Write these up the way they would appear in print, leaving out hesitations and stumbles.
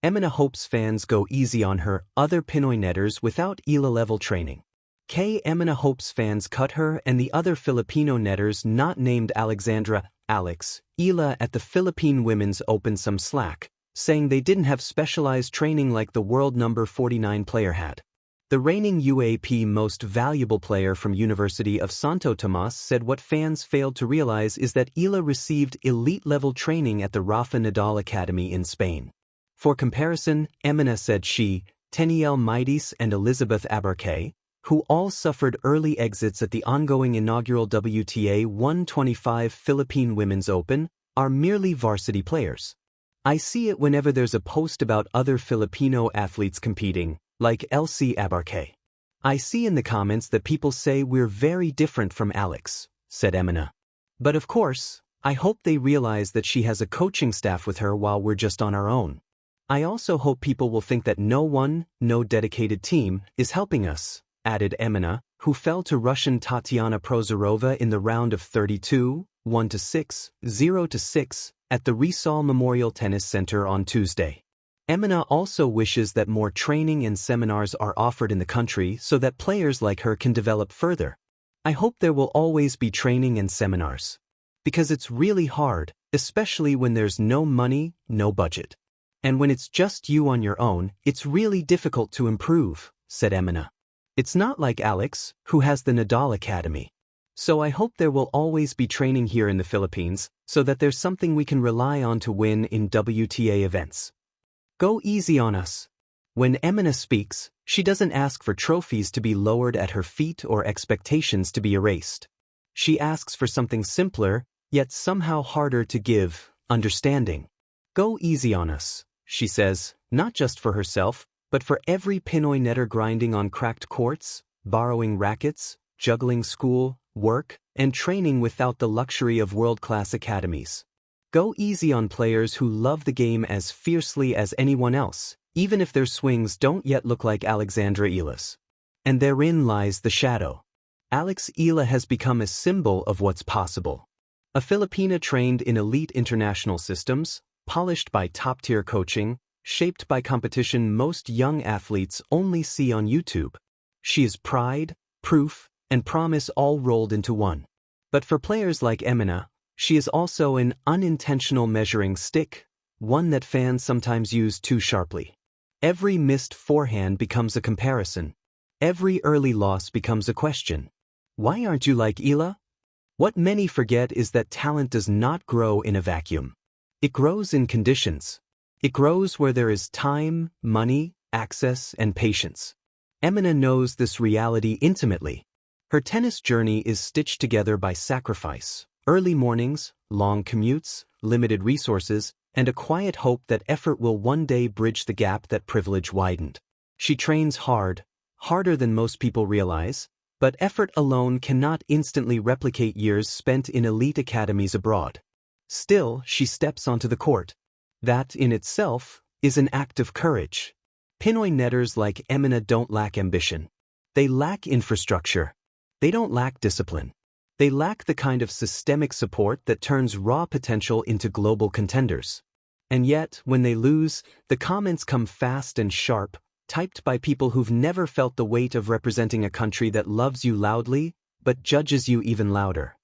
Emana hopes fans go easy on her other Pinoy netters without Eala-level training. Emana hopes fans cut her and the other Filipino netters not named Alexandra, Alex, Eala at the Philippine Women's Open some slack, saying they didn't have specialized training like the world number 49 player had. The reigning UAP Most Valuable Player from University of Santo Tomas said what fans failed to realize is that Eala received elite-level training at the Rafa Nadal Academy in Spain. For comparison, Emana said she, Teniel Mides and Elizabeth Abarque, who all suffered early exits at the ongoing inaugural WTA 125 Philippine Women's Open, are merely varsity players. I see it whenever there's a post about other Filipino athletes competing, like LC Abarque. I see in the comments that people say we're very different from Alex, said Emana. But of course, I hope they realize that she has a coaching staff with her while we're just on our own. I also hope people will think that no dedicated team, is helping us, added Emana, who fell to Russian Tatiana Prozorova in the round of 32, 1-6, 0-6, at the Rizal Memorial Tennis Center on Tuesday. Emana also wishes that more training and seminars are offered in the country so that players like her can develop further. I hope there will always be training and seminars. Because it's really hard, especially when there's no money, no budget. And when it's just you on your own, it's really difficult to improve, said Emana. It's not like Alex, who has the Nadal Academy. So I hope there will always be training here in the Philippines, so that there's something we can rely on to win in WTA events. Go easy on us. When Emana speaks, she doesn't ask for trophies to be lowered at her feet or expectations to be erased. She asks for something simpler, yet somehow harder to give, understanding. Go easy on us, she says, not just for herself, but for every Pinoy netter grinding on cracked courts, borrowing rackets, juggling school, work, and training without the luxury of world-class academies. Go easy on players who love the game as fiercely as anyone else, even if their swings don't yet look like Alexandra Eala's. And therein lies the shadow. Alex Eala has become a symbol of what's possible. A Filipina trained in elite international systems, polished by top-tier coaching, shaped by competition most young athletes only see on YouTube. She is pride, proof, and promise all rolled into one. But for players like Emana, she is also an unintentional measuring stick, one that fans sometimes use too sharply. Every missed forehand becomes a comparison. Every early loss becomes a question. Why aren't you like Eala? What many forget is that talent does not grow in a vacuum. It grows in conditions. It grows where there is time, money, access, and patience. Emana knows this reality intimately. Her tennis journey is stitched together by sacrifice, early mornings, long commutes, limited resources, and a quiet hope that effort will one day bridge the gap that privilege widened. She trains hard, harder than most people realize, but effort alone cannot instantly replicate years spent in elite academies abroad. Still, she steps onto the court. That, in itself, is an act of courage. Pinoy netters like Emana don't lack ambition. They lack infrastructure. They don't lack discipline. They lack the kind of systemic support that turns raw potential into global contenders. And yet, when they lose, the comments come fast and sharp, typed by people who've never felt the weight of representing a country that loves you loudly, but judges you even louder.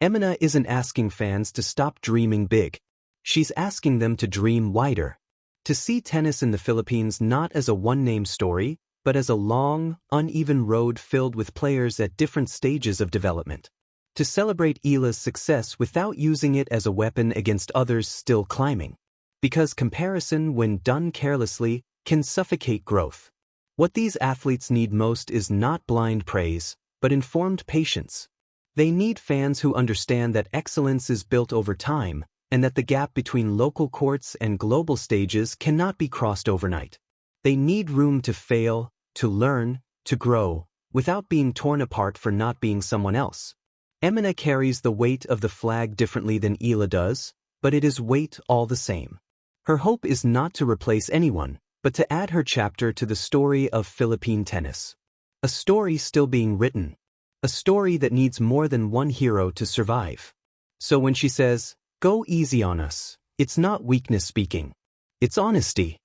Emana isn't asking fans to stop dreaming big. She's asking them to dream wider. To see tennis in the Philippines not as a one-name story, but as a long, uneven road filled with players at different stages of development. To celebrate Eala's success without using it as a weapon against others still climbing. Because comparison, when done carelessly, can suffocate growth. What these athletes need most is not blind praise, but informed patience. They need fans who understand that excellence is built over time, and that the gap between local courts and global stages cannot be crossed overnight. They need room to fail, to learn, to grow, without being torn apart for not being someone else. Emana carries the weight of the flag differently than Eala does, but it is weight all the same. Her hope is not to replace anyone, but to add her chapter to the story of Philippine tennis. A story still being written. A story that needs more than one hero to survive. So when she says, "Go easy on us," it's not weakness speaking. It's honesty.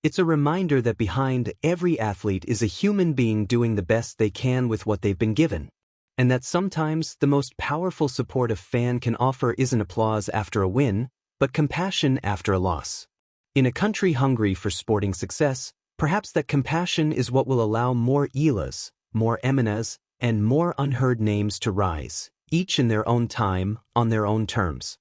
It's a reminder that behind every athlete is a human being doing the best they can with what they've been given, and that sometimes the most powerful support a fan can offer isn't applause after a win, but compassion after a loss. In a country hungry for sporting success, perhaps that compassion is what will allow more Eelas, more Emanas, and more unheard names to rise, each in their own time, on their own terms.